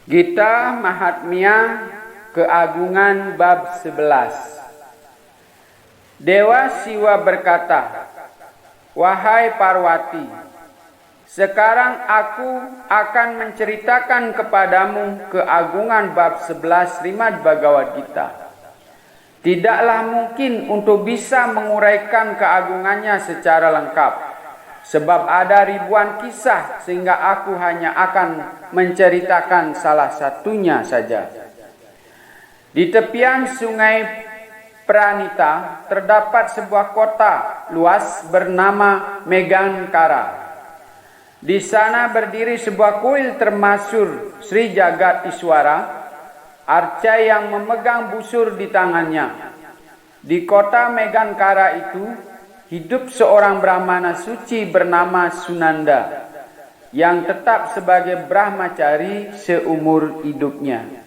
Gita Mahatmya Keagungan bab 11. Dewa Siwa berkata, "Wahai Parwati, sekarang aku akan menceritakan kepadamu keagungan bab 11 Srimad Bhagavad Gita. Tidaklah mungkin untuk bisa menguraikan keagungannya secara lengkap, sebab ada ribuan kisah sehingga aku hanya akan menceritakan salah satunya saja. Di tepian sungai Pranita terdapat sebuah kota luas bernama Megankara. Di sana berdiri sebuah kuil termasyhur Sri Jagat Iswara, arca yang memegang busur di tangannya. Di kota Megankara itu hidup seorang Brahmana suci bernama Sunanda yang tetap sebagai brahmacari seumur hidupnya.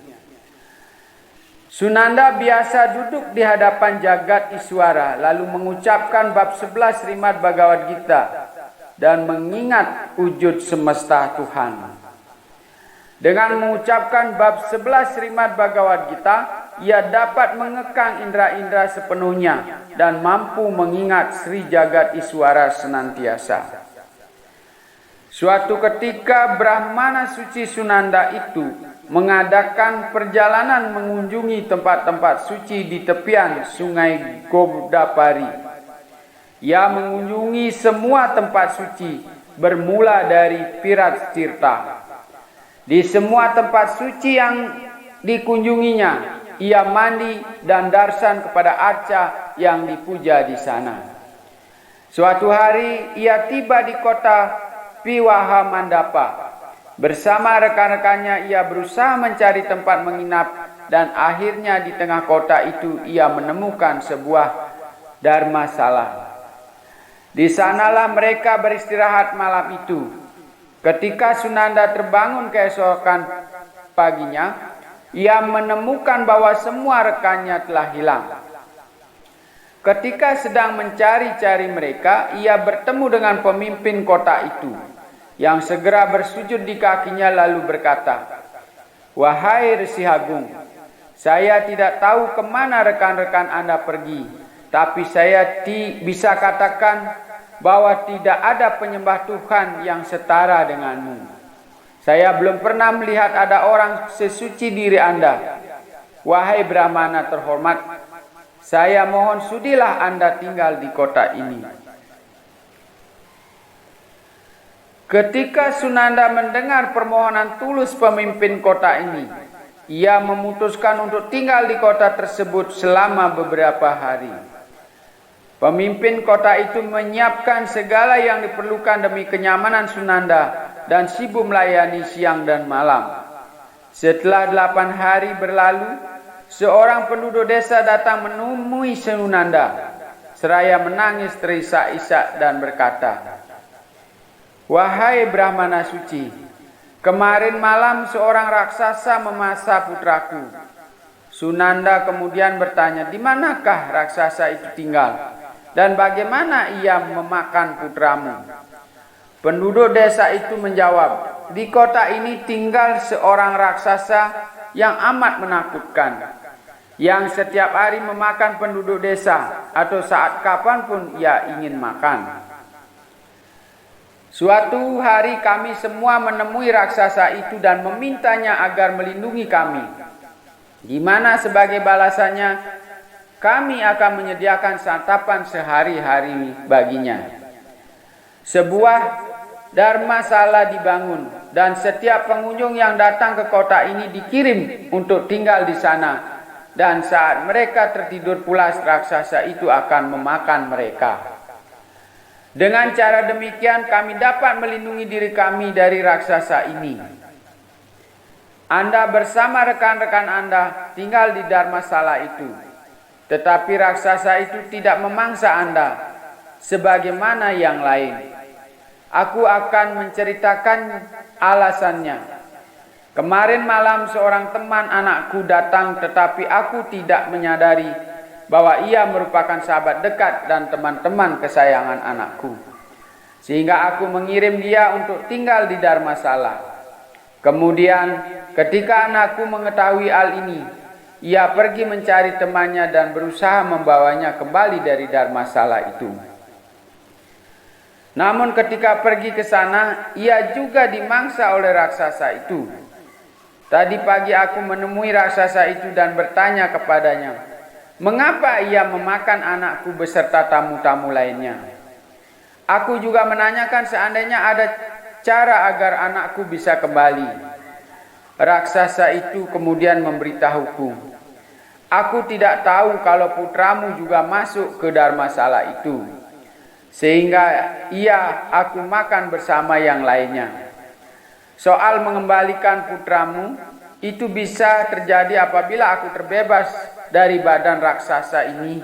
Sunanda biasa duduk di hadapan Jagat Iswara lalu mengucapkan bab 11 Srimad Bhagavad Gita dan mengingat wujud semesta Tuhan. Dengan mengucapkan bab 11 Srimad Bhagavad Gita, ia dapat mengekang indera-indera sepenuhnya dan mampu mengingat Sri Jagat Iswara senantiasa. Suatu ketika Brahmana suci Sunanda itu mengadakan perjalanan mengunjungi tempat-tempat suci di tepian sungai Godapari. Ia mengunjungi semua tempat suci bermula dari Pirat Tirta. Di semua tempat suci yang dikunjunginya, ia mandi dan darsan kepada arca yang dipuja di sana. Suatu hari ia tiba di kota Piwaha Mandapa. Bersama rekan-rekannya ia berusaha mencari tempat menginap dan akhirnya di tengah kota itu ia menemukan sebuah dharmasala. Di sanalah mereka beristirahat malam itu. Ketika Sunanda terbangun keesokan paginya, ia menemukan bahwa semua rekannya telah hilang. Ketika sedang mencari-cari mereka, ia bertemu dengan pemimpin kota itu, yang segera bersujud di kakinya lalu berkata, "Wahai Resi Agung, saya tidak tahu kemana rekan-rekan Anda pergi, tapi saya bisa katakan bahwa tidak ada penyembah Tuhan yang setara denganmu. Saya belum pernah melihat ada orang sesuci diri Anda. Wahai Brahmana terhormat, saya mohon sudilah Anda tinggal di kota ini." Ketika Sunanda mendengar permohonan tulus pemimpin kota ini, ia memutuskan untuk tinggal di kota tersebut selama beberapa hari. Pemimpin kota itu menyiapkan segala yang diperlukan demi kenyamanan Sunanda dan sibuk melayani siang dan malam. Setelah 8 hari berlalu, seorang penduduk desa datang menemui Sunanda seraya menangis terisak-isak dan berkata, "Wahai Brahmana suci, kemarin malam seorang raksasa memasa putraku." Sunanda kemudian bertanya, "Di manakah raksasa itu tinggal? Dan bagaimana ia memakan putramu?" Penduduk desa itu menjawab, "Di kota ini tinggal seorang raksasa yang amat menakutkan, yang setiap hari memakan penduduk desa atau saat kapanpun ia ingin makan. Suatu hari kami semua menemui raksasa itu dan memintanya agar melindungi kami. Di mana sebagai balasannya, kami akan menyediakan santapan sehari-hari baginya. Sebuah dharmasala dibangun dan setiap pengunjung yang datang ke kota ini dikirim untuk tinggal di sana. Dan saat mereka tertidur pulas, raksasa itu akan memakan mereka. Dengan cara demikian kami dapat melindungi diri kami dari raksasa ini. Anda bersama rekan-rekan Anda tinggal di dharmasala itu. Tetapi raksasa itu tidak memangsa Anda sebagaimana yang lain. Aku akan menceritakan alasannya. Kemarin malam seorang teman anakku datang, tetapi aku tidak menyadari bahwa ia merupakan sahabat dekat dan teman-teman kesayangan anakku. Sehingga aku mengirim dia untuk tinggal di dharmasala. Kemudian ketika anakku mengetahui hal ini, ia pergi mencari temannya dan berusaha membawanya kembali dari Dharmasala itu. Namun ketika pergi ke sana, ia juga dimangsa oleh raksasa itu. Tadi pagi aku menemui raksasa itu dan bertanya kepadanya, mengapa ia memakan anakku beserta tamu-tamu lainnya? Aku juga menanyakan seandainya ada cara agar anakku bisa kembali. Raksasa itu kemudian memberitahuku, aku tidak tahu kalau putramu juga masuk ke Dharmasala itu, sehingga aku makan bersama yang lainnya. Soal mengembalikan putramu, itu bisa terjadi apabila aku terbebas dari badan raksasa ini,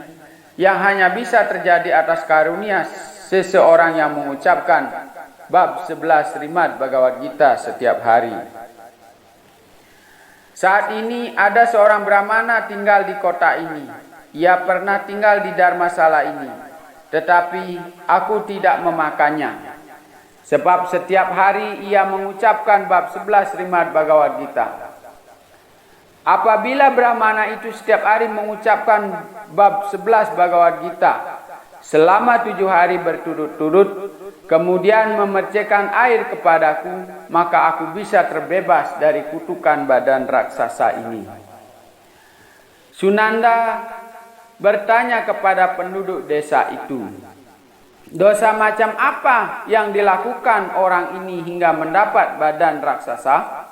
yang hanya bisa terjadi atas karunia seseorang yang mengucapkan bab 11 Srimad Bhagavad Gita setiap hari. Saat ini ada seorang Brahmana tinggal di kota ini. Ia pernah tinggal di Dharmasala ini, tetapi aku tidak memakannya. Sebab setiap hari ia mengucapkan bab 11 Srimad Bhagavad Gita. Apabila Brahmana itu setiap hari mengucapkan bab 11 Bhagavad Gita selama 7 hari berturut-turut, kemudian memercikkan air kepadaku, maka aku bisa terbebas dari kutukan badan raksasa ini. Sunanda bertanya kepada penduduk desa itu, dosa macam apa yang dilakukan orang ini hingga mendapat badan raksasa?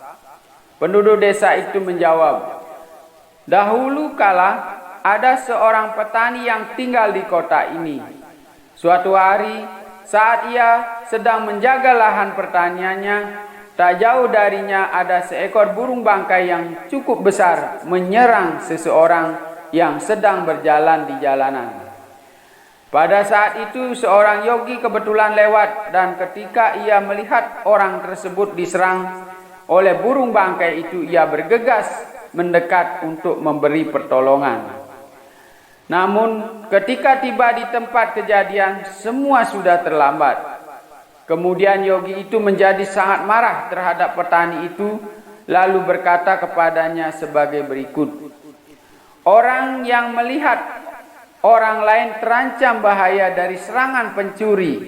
Penduduk desa itu menjawab, dahulu kala ada seorang petani yang tinggal di kota ini. Suatu hari, saat ia sedang menjaga lahan pertaniannya, tak jauh darinya ada seekor burung bangkai yang cukup besar menyerang seseorang yang sedang berjalan di jalanan. Pada saat itu seorang yogi kebetulan lewat, dan ketika ia melihat orang tersebut diserang oleh burung bangkai itu, ia bergegas mendekat untuk memberi pertolongan. Namun ketika tiba di tempat kejadian, semua sudah terlambat. Kemudian yogi itu menjadi sangat marah terhadap petani itu, lalu berkata kepadanya sebagai berikut, orang yang melihat orang lain terancam bahaya dari serangan pencuri,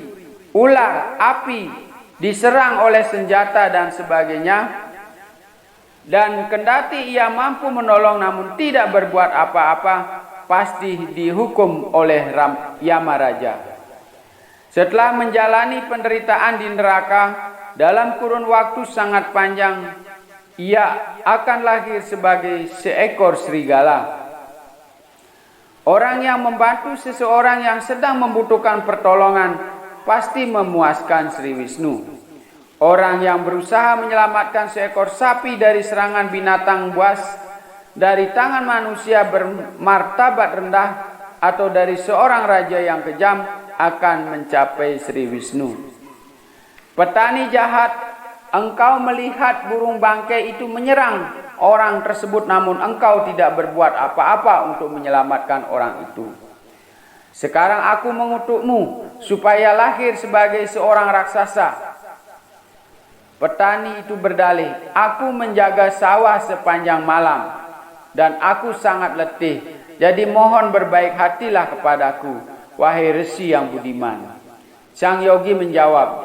ular, api, diserang oleh senjata dan sebagainya, dan kendati ia mampu menolong namun tidak berbuat apa-apa, pasti dihukum oleh Yamaraja. Setelah menjalani penderitaan di neraka dalam kurun waktu sangat panjang, ia akan lahir sebagai seekor serigala. Orang yang membantu seseorang yang sedang membutuhkan pertolongan pasti memuaskan Sri Wisnu. Orang yang berusaha menyelamatkan seekor sapi dari serangan binatang buas dari tangan manusia bermartabat rendah, atau dari seorang raja yang kejam, akan mencapai Sri Wisnu. Petani jahat, engkau melihat burung bangkai itu menyerang orang tersebut, namun engkau tidak berbuat apa-apa untuk menyelamatkan orang itu. Sekarang aku mengutukmu supaya lahir sebagai seorang raksasa. Petani itu berdalih, aku menjaga sawah sepanjang malam dan aku sangat letih. Jadi mohon berbaik hatilah kepadaku, wahai resi yang budiman. Sang yogi menjawab,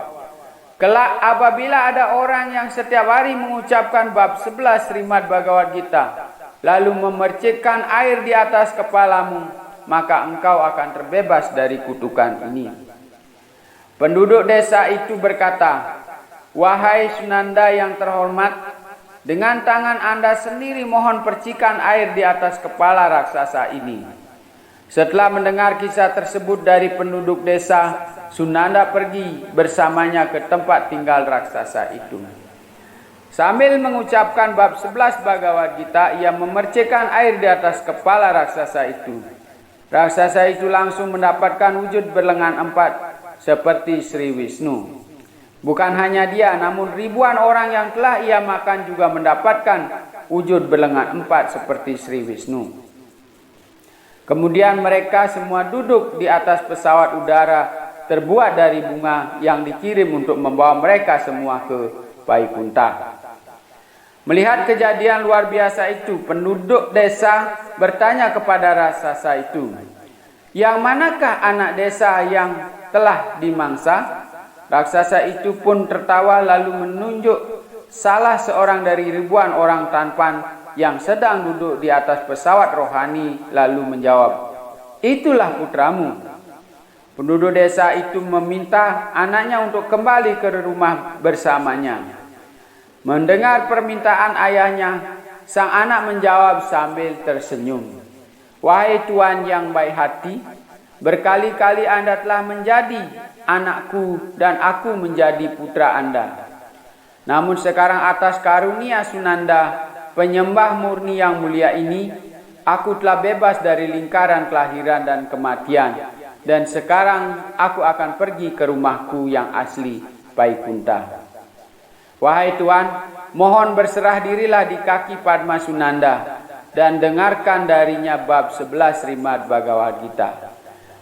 kelak apabila ada orang yang setiap hari mengucapkan bab 11 Srimad Bhagavad Gita, lalu memercikkan air di atas kepalamu, maka engkau akan terbebas dari kutukan ini. Penduduk desa itu berkata, wahai Sunanda yang terhormat, dengan tangan Anda sendiri mohon percikan air di atas kepala raksasa ini. Setelah mendengar kisah tersebut dari penduduk desa, Sunanda pergi bersamanya ke tempat tinggal raksasa itu. Sambil mengucapkan bab 11 Bhagavad Gita, ia memercikkan air di atas kepala raksasa itu. Raksasa itu langsung mendapatkan wujud berlengan 4 seperti Sri Wisnu. Bukan hanya dia, namun ribuan orang yang telah ia makan juga mendapatkan wujud berlengan 4 seperti Sri Wisnu. Kemudian mereka semua duduk di atas pesawat udara terbuat dari bunga yang dikirim untuk membawa mereka semua ke Vaikuntha. Melihat kejadian luar biasa itu, penduduk desa bertanya kepada raksasa itu, "Yang manakah anak desa yang telah dimangsa?" Raksasa itu pun tertawa lalu menunjuk salah seorang dari ribuan orang tampan yang sedang duduk di atas pesawat rohani lalu menjawab, "Itulah putramu." Penduduk desa itu meminta anaknya untuk kembali ke rumah bersamanya. Mendengar permintaan ayahnya, sang anak menjawab sambil tersenyum, "Wahai Tuan yang baik hati, berkali-kali Anda telah menjadi anakku dan aku menjadi putra Anda. Namun sekarang atas karunia Sunanda, penyembah murni yang mulia ini, aku telah bebas dari lingkaran kelahiran dan kematian. Dan sekarang aku akan pergi ke rumahku yang asli, Vaikunta. Wahai Tuan, mohon berserah dirilah di kaki Padma Sunanda dan dengarkan darinya bab 11 Srimad Bhagavad Gita.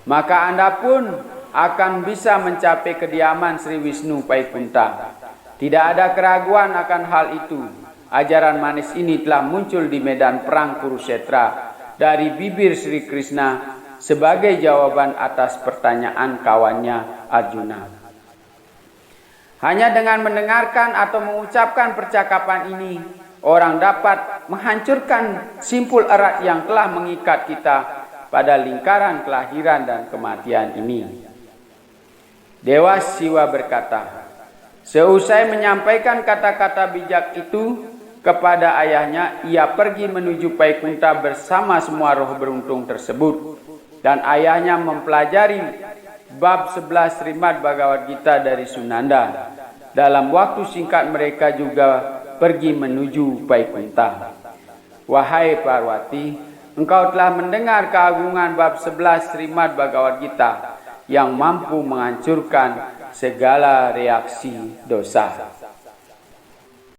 Maka Anda pun akan bisa mencapai kediaman Sri Wisnu Vaikunta. Tidak ada keraguan akan hal itu. Ajaran manis ini telah muncul di medan perang Kurukshetra dari bibir Sri Krishna sebagai jawaban atas pertanyaan kawannya Arjuna. Hanya dengan mendengarkan atau mengucapkan percakapan ini, orang dapat menghancurkan simpul erat yang telah mengikat kita pada lingkaran kelahiran dan kematian ini. Dewa Siwa berkata, seusai menyampaikan kata-kata bijak itu kepada ayahnya, ia pergi menuju Vaikunta bersama semua roh beruntung tersebut. Dan ayahnya mempelajari bab 11 Srimad Bhagavad Gita dari Sunanda. Dalam waktu singkat mereka juga pergi menuju Vaikunta. Wahai Parwati, engkau telah mendengar keagungan bab 11 Srimad Bhagavad Gita yang mampu menghancurkan segala reaksi dosa.